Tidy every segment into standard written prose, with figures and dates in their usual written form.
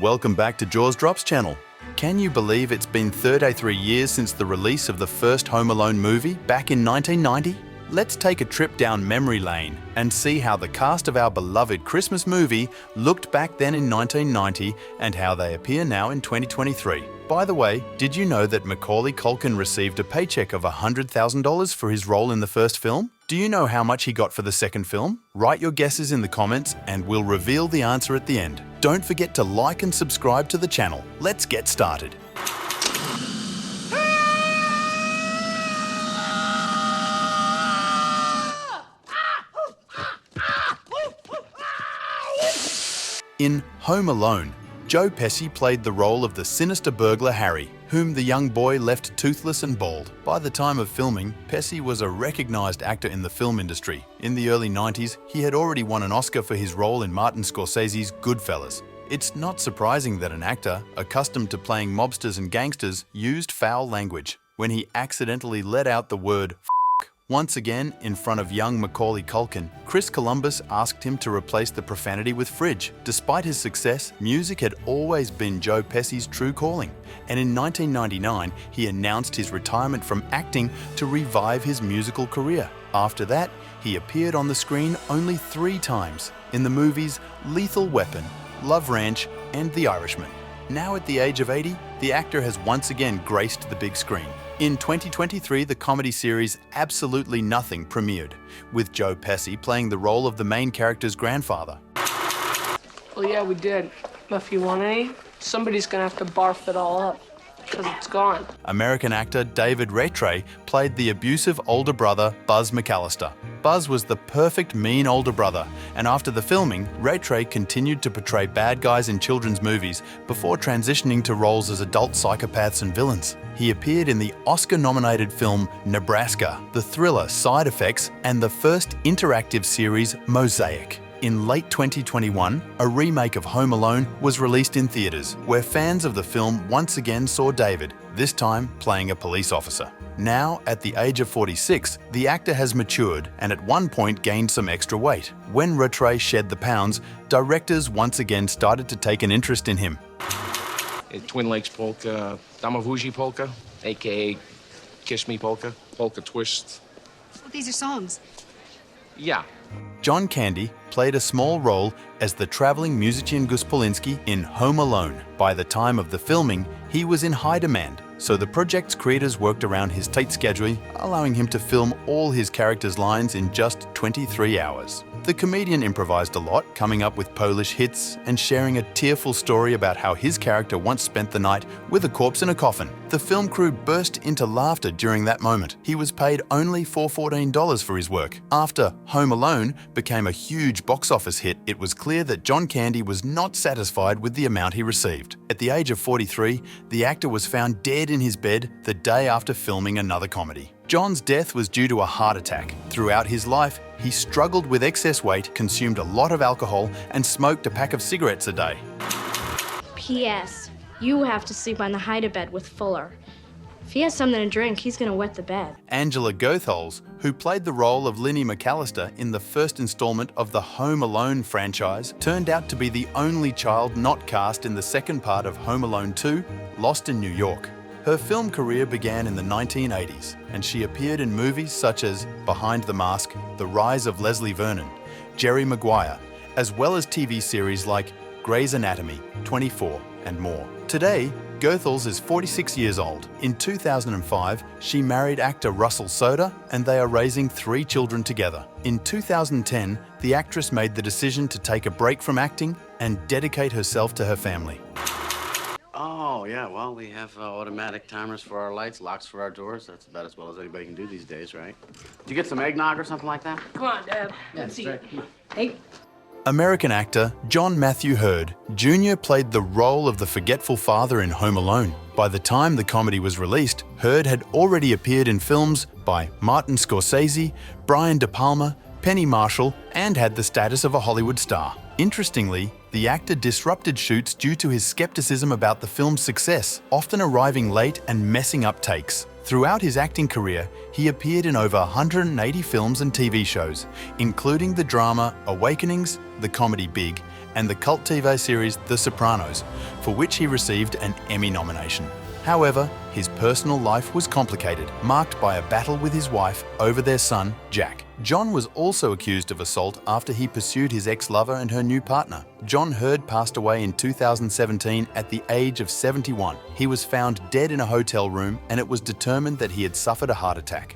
Welcome back to Jaws Drops channel. Can you believe it's been 33 years since the release of the first Home Alone movie back in 1990? Let's take a trip down memory lane and see how the cast of our beloved Christmas movie looked back then in 1990 and how they appear now in 2023. By the way, did you know that McCauley Culkin received a paycheck of $100,000 for his role in the first film? Do you know how much he got for the second film? Write your guesses in the comments and we'll reveal the answer at the end. Don't forget to like and subscribe to the channel. Let's get started. In Home Alone, Joe Pesci played the role of the sinister burglar Harry, whom the young boy left toothless and bald. By the time of filming, Pesci was a recognized actor in the film industry. In the early 90s, he had already won an Oscar for his role in Martin Scorsese's Goodfellas. It's not surprising that an actor, accustomed to playing mobsters and gangsters, used foul language when he accidentally let out the word once again, in front of young McCauley Culkin. Chris Columbus asked him to replace the profanity with fridge. Despite his success, music had always been Joe Pesci's true calling, and in 1999, he announced his retirement from acting to revive his musical career. After that, he appeared on the screen only 3 times, in the movies Lethal Weapon, Love Ranch, and The Irishman. Now at the age of 80, the actor has once again graced the big screen. In 2023, the comedy series Absolutely Nothing premiered, with Joe Pesci playing the role of the main character's grandfather. Well, yeah, we did. But if you want any, somebody's gonna have to barf it all up, because it's gone. American actor David Retra played the abusive older brother Buzz McAllister. Buzz was the perfect mean older brother, and after the filming, Retra continued to portray bad guys in children's movies before transitioning to roles as adult psychopaths and villains. He appeared in the Oscar-nominated film Nebraska, the thriller Side Effects, and the first interactive series Mosaic. In late 2021, a remake of Home Alone was released in theaters, where fans of the film once again saw David, this time playing a police officer. Now, at the age of 46, the actor has matured and at one point gained some extra weight. When Retra shed the pounds, directors once again started to take an interest in him. Twin Lakes Polka, Damavuji Polka, a.k.a. Kiss Me Polka, Polka Twist. Well, these are songs. Yeah. John Candy played a small role as the traveling musician Gus Polinski in Home Alone. By the time of the filming, he was in high demand, so the project's creators worked around his tight schedule, allowing him to film all his characters' lines in just 23 hours. The comedian improvised a lot, coming up with Polish hits and sharing a tearful story about how his character once spent the night with a corpse in a coffin. The film crew burst into laughter during that moment. He was paid only $14 for his work. After Home Alone became a huge box office hit, it was clear that John Candy was not satisfied with the amount he received. At the age of 43, the actor was found dead in his bed the day after filming another comedy. John's death was due to a heart attack. Throughout his life, he struggled with excess weight, consumed a lot of alcohol, and smoked a pack of cigarettes a day. P.S. You have to sleep on the hide-a-bed with Fuller. If he has something to drink, he's gonna wet the bed. Angela Goethals, who played the role of Linnie McAllister in the first installment of the Home Alone franchise, turned out to be the only child not cast in the second part of Home Alone 2, Lost in New York. Her film career began in the 1980s, and she appeared in movies such as Behind the Mask, The Rise of Leslie Vernon, Jerry Maguire, as well as TV series like Grey's Anatomy, 24, and more. Today, Goethals is 46 years old. In 2005, she married actor Russell Soda, and they are raising 3 children together. In 2010, the actress made the decision to take a break from acting and dedicate herself to her family. Oh, yeah, well, we have automatic timers for our lights, locks for our doors. That's about as well as anybody can do these days, right? Did you get some eggnog or something like that? Come on, Dad. Let's eat. Hey. American actor John Matthew Hurd Jr. played the role of the forgetful father in Home Alone. By the time the comedy was released, Hurd had already appeared in films by Martin Scorsese, Brian De Palma, Penny Marshall, and had the status of a Hollywood star. Interestingly, the actor disrupted shoots due to his skepticism about the film's success, often arriving late and messing up takes. Throughout his acting career, he appeared in over 180 films and TV shows, including the drama Awakenings, the comedy Big, and the cult TV series The Sopranos, for which he received an Emmy nomination. However, his personal life was complicated, marked by a battle with his wife over their son, Jack. John was also accused of assault after he pursued his ex-lover and her new partner. John Hurd passed away in 2017 at the age of 71. He was found dead in a hotel room, and it was determined that he had suffered a heart attack.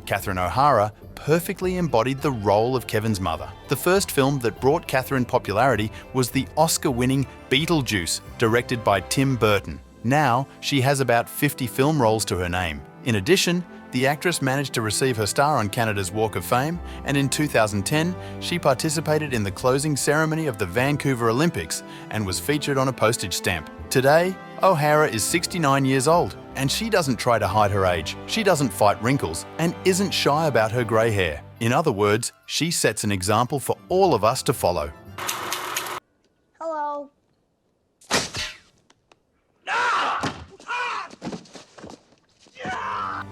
Catherine O'Hara perfectly embodied the role of Kevin's mother. The first film that brought Catherine popularity was the Oscar-winning Beetlejuice, directed by Tim Burton. Now, she has about 50 film roles to her name. In addition, the actress managed to receive her star on Canada's Walk of Fame, and in 2010, she participated in the closing ceremony of the Vancouver Olympics and was featured on a postage stamp. Today, O'Hara is 69 years old, and she doesn't try to hide her age, she doesn't fight wrinkles, and isn't shy about her grey hair. In other words, she sets an example for all of us to follow. Hello.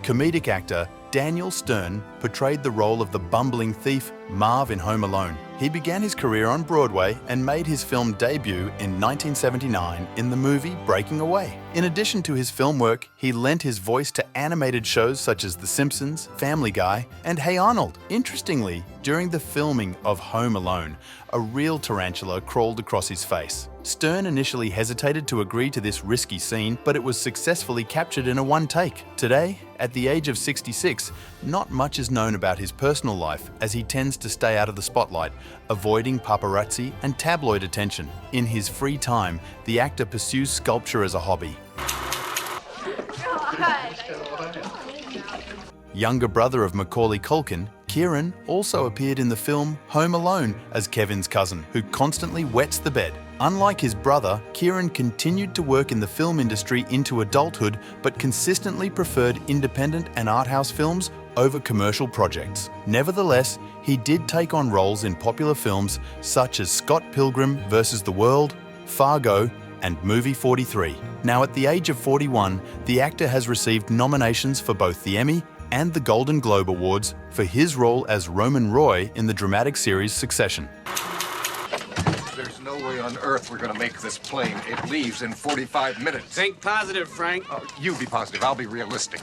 Comedic actor Daniel Stern portrayed the role of the bumbling thief Marv in Home Alone. He began his career on Broadway and made his film debut in 1979 in the movie Breaking Away. In addition to his film work, he lent his voice to animated shows such as The Simpsons, Family Guy, and Hey Arnold. Interestingly, during the filming of Home Alone, a real tarantula crawled across his face. Stern initially hesitated to agree to this risky scene, but it was successfully captured in a one take. Today, at the age of 66, not much is known about his personal life, as he tends to stay out of the spotlight, avoiding paparazzi and tabloid attention. In his free time, the actor pursues sculpture as a hobby. Younger brother of McCauley Culkin, Kieran also appeared in the film Home Alone as Kevin's cousin, who constantly wets the bed. Unlike his brother, Kieran continued to work in the film industry into adulthood, but consistently preferred independent and art house films over commercial projects. Nevertheless, he did take on roles in popular films such as Scott Pilgrim vs. the World, Fargo, and Movie 43. Now, at the age of 41, the actor has received nominations for both the Emmy and the Golden Globe Awards for his role as Roman Roy in the dramatic series Succession. There's no way on earth we're gonna make this plane. It leaves in 45 minutes. Think positive, Frank. You be positive, I'll be realistic.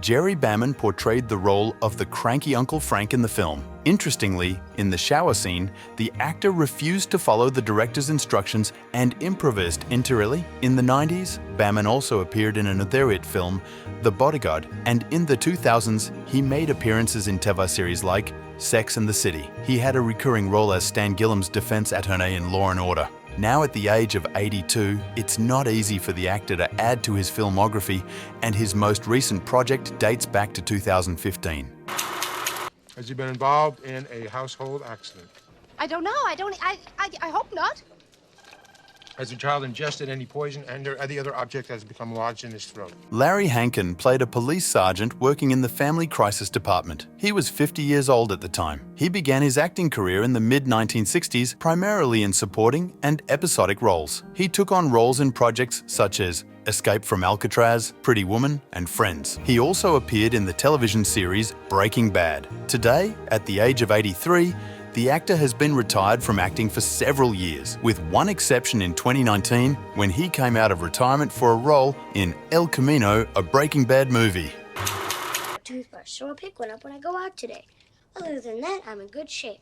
Jerry Bateman portrayed the role of the cranky Uncle Frank in the film. Interestingly, in the shower scene, the actor refused to follow the director's instructions and improvised entirely. In the 90s, Bateman also appeared in an auteur film, The Bodyguard, and in the 2000s, he made appearances in TV series like Sex and the City. He had a recurring role as Stan Gillam's defense attorney in Law & Order. Now at the age of 82, it's not easy for the actor to add to his filmography, and his most recent project dates back to 2015. Has he been involved in a household accident? I don't know. I hope not. Has the child ingested any poison and/or any other object that has become lodged in his throat? Larry Hankin played a police sergeant working in the Family Crisis Department. He was 50 years old at the time. He began his acting career in the mid-1960s, primarily in supporting and episodic roles. He took on roles in projects such as Escape from Alcatraz, Pretty Woman, and Friends. He also appeared in the television series Breaking Bad. Today, at the age of 83, the actor has been retired from acting for several years, with one exception in 2019 when he came out of retirement for a role in El Camino, a Breaking Bad movie. Toothbrush, so I'll pick one up when I go out today. Other than that, I'm in good shape.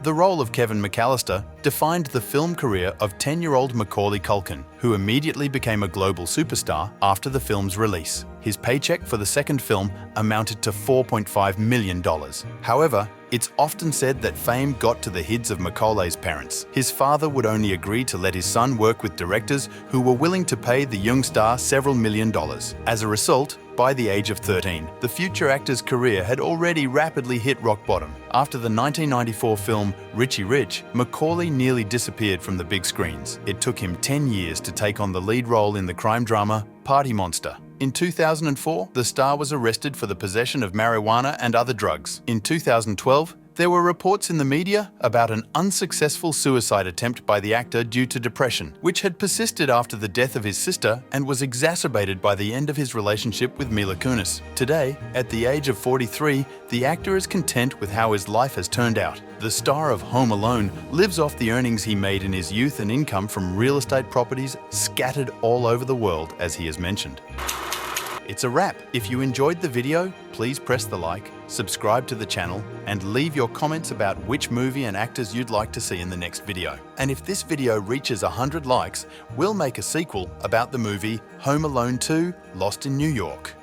The role of Kevin McAllister defined the film career of 10-year-old McCauley Culkin, who immediately became a global superstar after the film's release. His paycheck for the second film amounted to $4.5 million. However, it's often said that fame got to the heads of McCauley's parents. His father would only agree to let his son work with directors who were willing to pay the young star several $1 million. As a result, by the age of 13, the future actor's career had already rapidly hit rock bottom. After the 1994 film Richie, McCauley nearly disappeared from the big screens. It took him 10 years to take on the lead role in the crime drama Party Monster. In 2004, the star was arrested for the possession of marijuana and other drugs. In 2012, there were reports in the media about an unsuccessful suicide attempt by the actor due to depression, which had persisted after the death of his sister and was exacerbated by the end of his relationship with Mila Kunis. Today, at the age of 43, the actor is content with how his life has turned out. The star of Home Alone lives off the earnings he made in his youth and income from real estate properties scattered all over the world, as he has mentioned. It's a wrap. If you enjoyed the video, please press the like, subscribe to the channel, and leave your comments about which movie and actors you'd like to see in the next video. And if this video reaches 100 likes, we'll make a sequel about the movie Home Alone 2: Lost in New York.